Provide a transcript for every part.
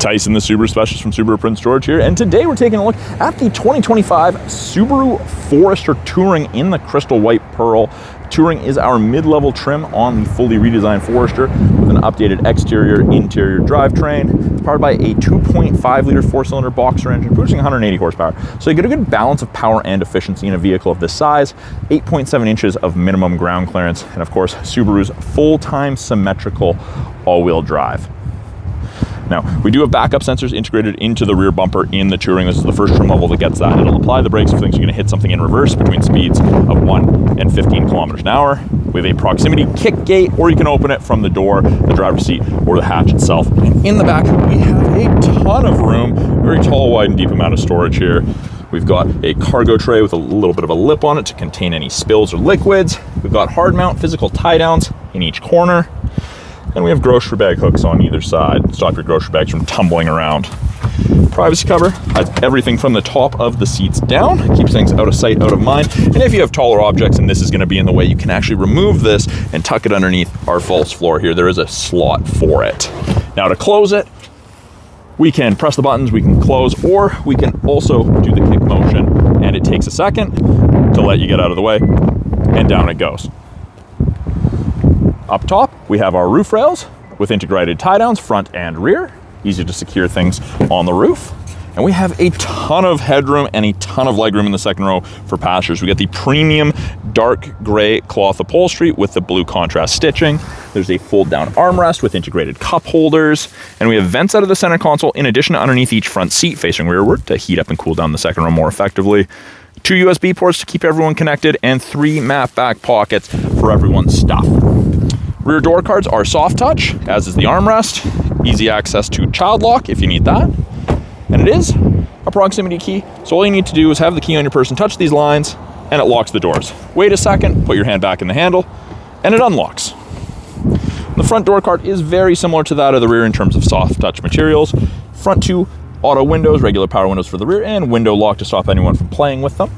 Tyson, the Subaru specialist from Subaru Prince George here, and today we're taking a look at the 2025 Subaru Forester Touring in the Crystal White Pearl. Touring is our mid-level trim on the fully redesigned Forester with an updated exterior, interior drivetrain. It's powered by a 2.5-liter four-cylinder boxer engine producing 180 horsepower. So you get a good balance of power and efficiency in a vehicle of this size, 8.7 inches of minimum ground clearance, and of course, Subaru's full-time symmetrical all-wheel drive. Now, we do have backup sensors integrated into the rear bumper in the Touring. This is the first trim level that gets that. It'll apply the brakes if things are going to hit something in reverse between speeds of 1 and 15 kilometers an hour. We have a proximity kick gate, or you can open it from the door, the driver's seat, or the hatch itself. And in the back, we have a ton of room, very tall, wide, and deep amount of storage here. We've got a cargo tray with a little bit of a lip on it to contain any spills or liquids. We've got hard mount physical tie downs in each corner. And we have grocery bag hooks on either side to stop your grocery bags from tumbling around. Privacy cover hides everything from the top of the seats down, keeps things out of sight, out of mind. And if you have taller objects and this is going to be in the way, you can actually remove this and tuck it underneath our false floor here. There is a slot for it. Now to close it, we can press the buttons, we can close, or we can also do the kick motion, and it takes a second to let you get out of the way, and down it goes. Up top, we have our roof rails with integrated tie downs, front and rear. Easy to secure things on the roof. And we have a ton of headroom and a ton of legroom in the second row for passengers. We got the premium dark gray cloth upholstery with the blue contrast stitching. There's a fold down armrest with integrated cup holders. And we have vents out of the center console in addition to underneath each front seat facing rearward to heat up and cool down the second row more effectively. 2 USB ports to keep everyone connected, and 3 map back pockets for everyone's stuff. Rear door cards are soft touch, as is the armrest. Easy access to child lock if you need that. And it is a proximity key, so all you need to do is have the key on your person, touch these lines, and it locks the doors. Wait a second, put your hand back in the handle, and it unlocks. The front door card is very similar to that of the rear in terms of soft touch materials. Front 2 auto windows, regular power windows for the rear, and window lock to stop anyone from playing with them.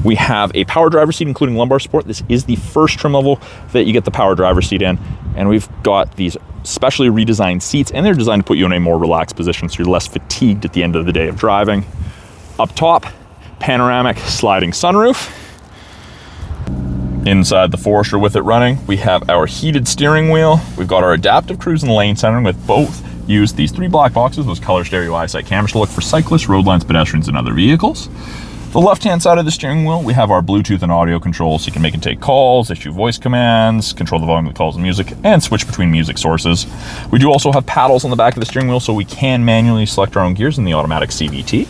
We have a power driver seat, including lumbar support. This is the first trim level that you get the power driver seat in. And we've got these specially redesigned seats, and they're designed to put you in a more relaxed position so you're less fatigued at the end of the day of driving. Up top, panoramic sliding sunroof. Inside the Forester with it running, we have our heated steering wheel. We've got our adaptive cruise and lane centering with both. Use these 3 black boxes, those color stereo eyesight cameras to look for cyclists, road lines, pedestrians, and other vehicles. The left-hand side of the steering wheel, we have our Bluetooth and audio controls, so you can make and take calls, issue voice commands, control the volume of the calls and music, and switch between music sources. We do also have paddles on the back of the steering wheel, so we can manually select our own gears in the automatic CVT.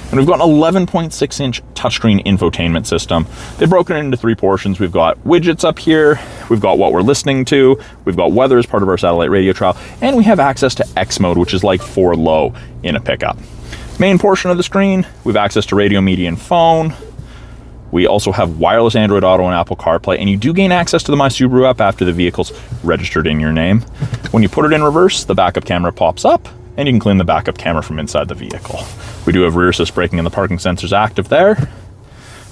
And we've got an 11.6-inch touchscreen infotainment system. They've broken it into 3 portions. We've got widgets up here, we've got what we're listening to, we've got weather as part of our satellite radio trial, and we have access to X mode, which is like 4 low in a pickup. Main portion of the screen, we have access to radio, media, and phone. We also have wireless Android Auto and Apple CarPlay, and you do gain access to the My Subaru app after the vehicle's registered in your name. When you put it in reverse, the backup camera pops up, and you can clean the backup camera from inside the vehicle. We do have rear assist braking and the parking sensors active there.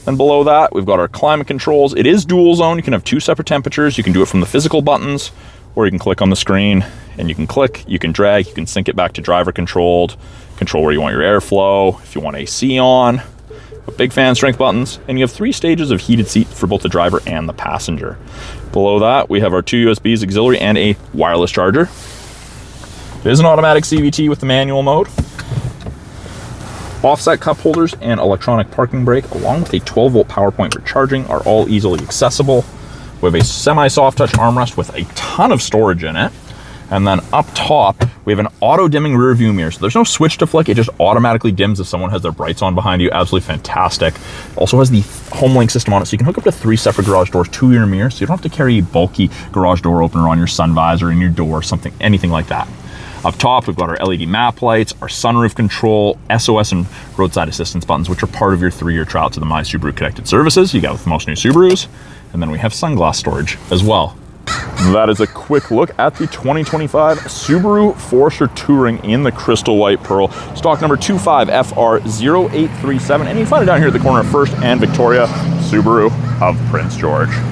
And below that, we've got our climate controls. It is dual zone. You can have 2 separate temperatures. You can do it from the physical buttons, or you can click on the screen, and you can click, you can drag, you can sync it back to driver controlled, control where you want your airflow, if you want AC on, big fan strength buttons, and you have 3 stages of heated seat for both the driver and the passenger. Below that, we have our 2 USBs auxiliary and a wireless charger. It is an automatic CVT with the manual mode. Offset cup holders and electronic parking brake, along with a 12-volt power point for charging, are all easily accessible. We have a semi-soft touch armrest with a ton of storage in it. And then up top, we have an auto-dimming rear view mirror. So there's no switch to flick, it just automatically dims if someone has their brights on behind you. Absolutely fantastic. Also has the HomeLink system on it, so you can hook up to 3 separate garage doors to your mirror, so you don't have to carry a bulky garage door opener on your sun visor, in your door, something, anything like that. Up top, we've got our LED map lights, our sunroof control, SOS and roadside assistance buttons, which are part of your 3-year trial to the My Subaru connected services you got with most new Subarus. And then we have sunglass storage as well. That is a quick look at the 2025 Subaru Forester Touring in the Crystal White Pearl. Stock number 25FR0837. And you can find it down here at the corner of 1st and Victoria, Subaru of Prince George.